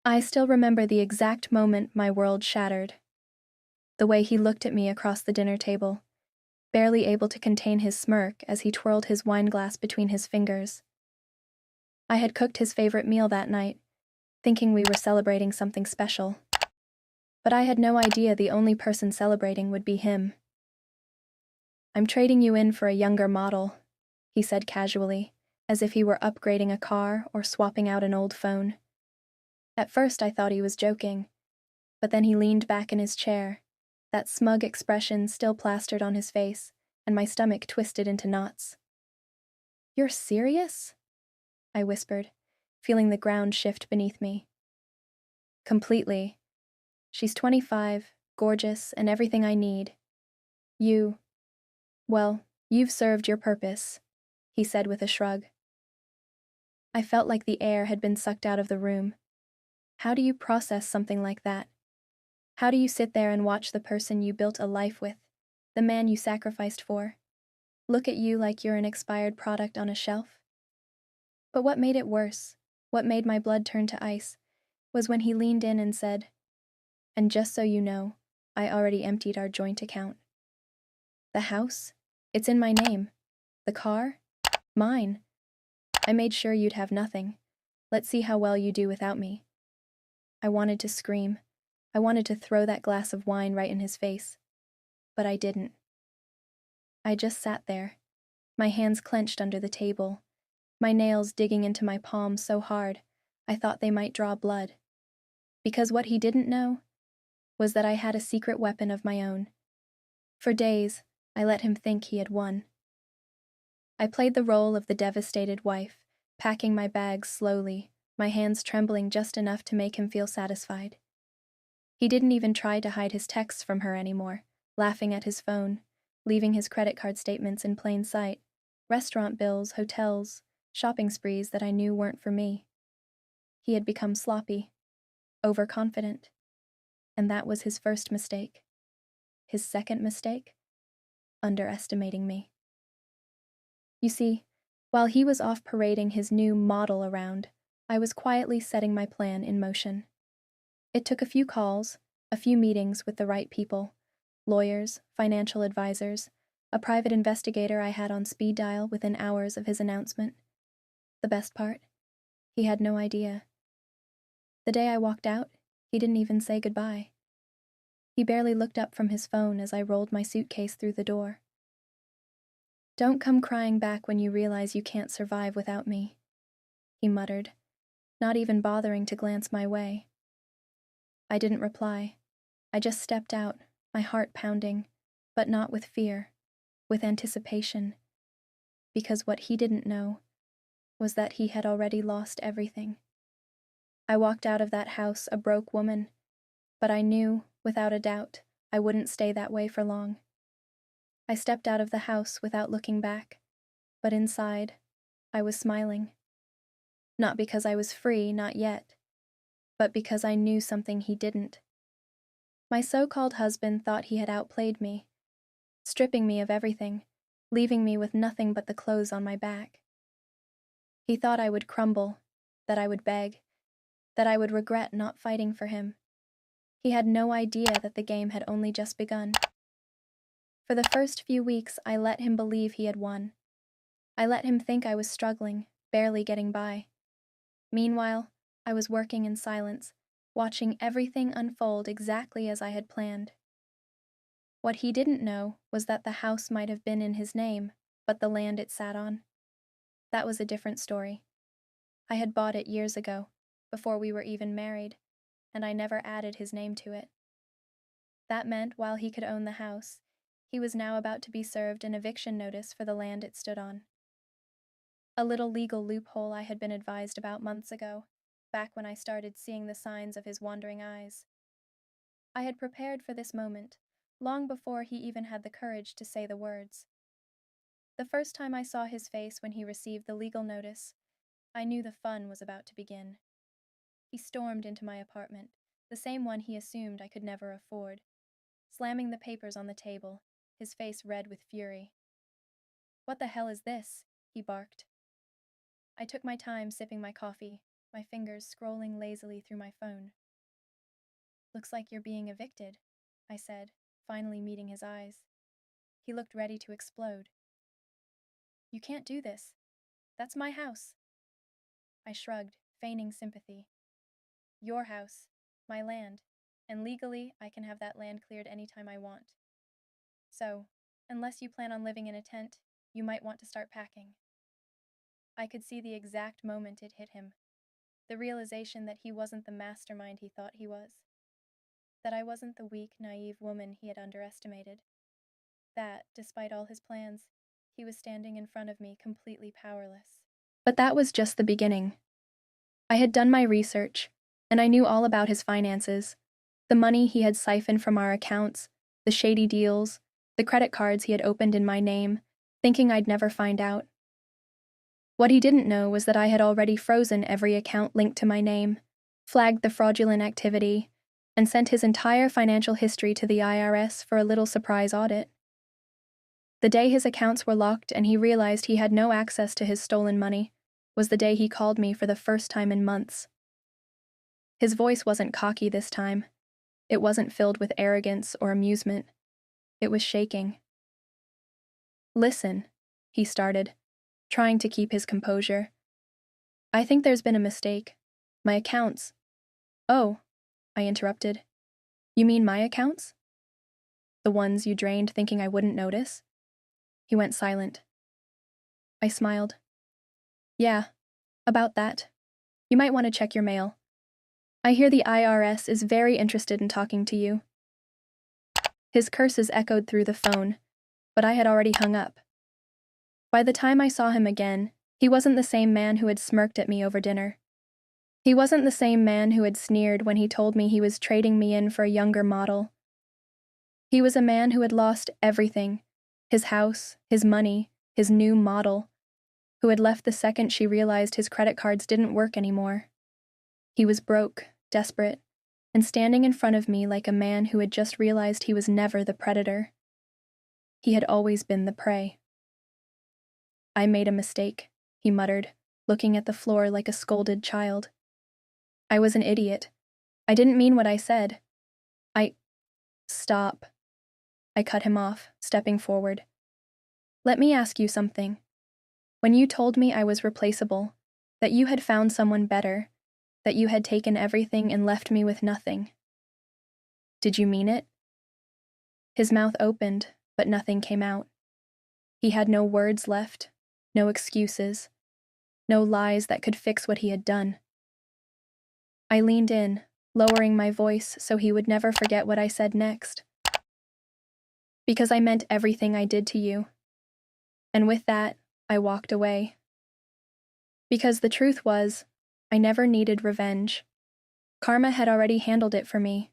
I still remember the exact moment my world shattered. The way he looked at me across the dinner table, barely able to contain his smirk as he twirled his wine glass between his fingers. I had cooked his favorite meal that night, thinking we were celebrating something special. But I had no idea the only person celebrating would be him. "I'm trading you in for a younger model," he said casually, as if he were upgrading a car or swapping out an old phone. At first I thought he was joking, but then he leaned back in his chair, that smug expression still plastered on his face, and my stomach twisted into knots. "You're serious?" I whispered, feeling the ground shift beneath me. "Completely. She's 25, gorgeous, and everything I need. Well, you've served your purpose," he said with a shrug. I felt like the air had been sucked out of the room. How do you process something like that? How do you sit there and watch the person you built a life with, the man you sacrificed for, look at you like you're an expired product on a shelf? But what made it worse, what made my blood turn to ice, was when he leaned in and said, "And just so you know, I already emptied our joint account. The house? It's in my name. The car? Mine. I made sure you'd have nothing. Let's see how well you do without me." I wanted to scream. I wanted to throw that glass of wine right in his face. But I didn't. I just sat there, my hands clenched under the table, my nails digging into my palms so hard I thought they might draw blood. Because what he didn't know was that I had a secret weapon of my own. For days, I let him think he had won. I played the role of the devastated wife, packing my bags slowly, my hands trembling just enough to make him feel satisfied. He didn't even try to hide his texts from her anymore, laughing at his phone, leaving his credit card statements in plain sight, restaurant bills, hotels, shopping sprees that I knew weren't for me. He had become sloppy, overconfident, and that was his first mistake. His second mistake? Underestimating me. You see, while he was off parading his new model around, I was quietly setting my plan in motion. It took a few calls, a few meetings with the right people, lawyers, financial advisors, a private investigator I had on speed dial within hours of his announcement. The best part? He had no idea. The day I walked out, he didn't even say goodbye. He barely looked up from his phone as I rolled my suitcase through the door. "Don't come crying back when you realize you can't survive without me," he muttered, not even bothering to glance my way. I didn't reply. I just stepped out, my heart pounding, but not with fear, with anticipation. Because what he didn't know was that he had already lost everything. I walked out of that house a broke woman, but I knew, without a doubt, I wouldn't stay that way for long. I stepped out of the house without looking back, but inside, I was smiling. Not because I was free, not yet, but because I knew something he didn't. My so-called husband thought he had outplayed me, stripping me of everything, leaving me with nothing but the clothes on my back. He thought I would crumble, that I would beg, that I would regret not fighting for him. He had no idea that the game had only just begun. For the first few weeks, I let him believe he had won. I let him think I was struggling, barely getting by. Meanwhile, I was working in silence, watching everything unfold exactly as I had planned. What he didn't know was that the house might have been in his name, but the land it sat on. That was a different story. I had bought it years ago, before we were even married, and I never added his name to it. That meant while he could own the house, he was now about to be served an eviction notice for the land it stood on. A little legal loophole I had been advised about months ago, back when I started seeing the signs of his wandering eyes. I had prepared for this moment, long before he even had the courage to say the words. The first time I saw his face when he received the legal notice, I knew the fun was about to begin. He stormed into my apartment, the same one he assumed I could never afford, slamming the papers on the table, his face red with fury. "What the hell is this?" he barked. I took my time sipping my coffee, my fingers scrolling lazily through my phone. "Looks like you're being evicted," I said, finally meeting his eyes. He looked ready to explode. "You can't do this. That's my house." I shrugged, feigning sympathy. "Your house, my land, and legally I can have that land cleared anytime I want. So, unless you plan on living in a tent, you might want to start packing." I could see the exact moment it hit him. The realization that he wasn't the mastermind he thought he was. That I wasn't the weak, naive woman he had underestimated. That, despite all his plans, he was standing in front of me completely powerless. But that was just the beginning. I had done my research, and I knew all about his finances, the money he had siphoned from our accounts, the shady deals, the credit cards he had opened in my name, thinking I'd never find out. What he didn't know was that I had already frozen every account linked to my name, flagged the fraudulent activity, and sent his entire financial history to the IRS for a little surprise audit. The day his accounts were locked and he realized he had no access to his stolen money was the day he called me for the first time in months. His voice wasn't cocky this time. It wasn't filled with arrogance or amusement. It was shaking. "Listen," he started, trying to keep his composure. "I think there's been a mistake. My accounts—" "Oh," I interrupted. "You mean my accounts? The ones you drained thinking I wouldn't notice?" He went silent. I smiled. "Yeah, about that. You might want to check your mail. I hear the IRS is very interested in talking to you." His curses echoed through the phone, but I had already hung up. By the time I saw him again, he wasn't the same man who had smirked at me over dinner. He wasn't the same man who had sneered when he told me he was trading me in for a younger model. He was a man who had lost everything: his house, his money, his new model, who had left the second she realized his credit cards didn't work anymore. He was broke, desperate, and standing in front of me like a man who had just realized he was never the predator. He had always been the prey. "I made a mistake," he muttered, looking at the floor like a scolded child. "I was an idiot. I didn't mean what I said. Stop." I cut him off, stepping forward. "Let me ask you something. When you told me I was replaceable, that you had found someone better, that you had taken everything and left me with nothing, did you mean it?" His mouth opened, but nothing came out. He had no words left, no excuses, no lies that could fix what he had done. I leaned in, lowering my voice so he would never forget what I said next. "Because I meant everything I did to you." And with that, I walked away. Because the truth was, I never needed revenge. Karma had already handled it for me.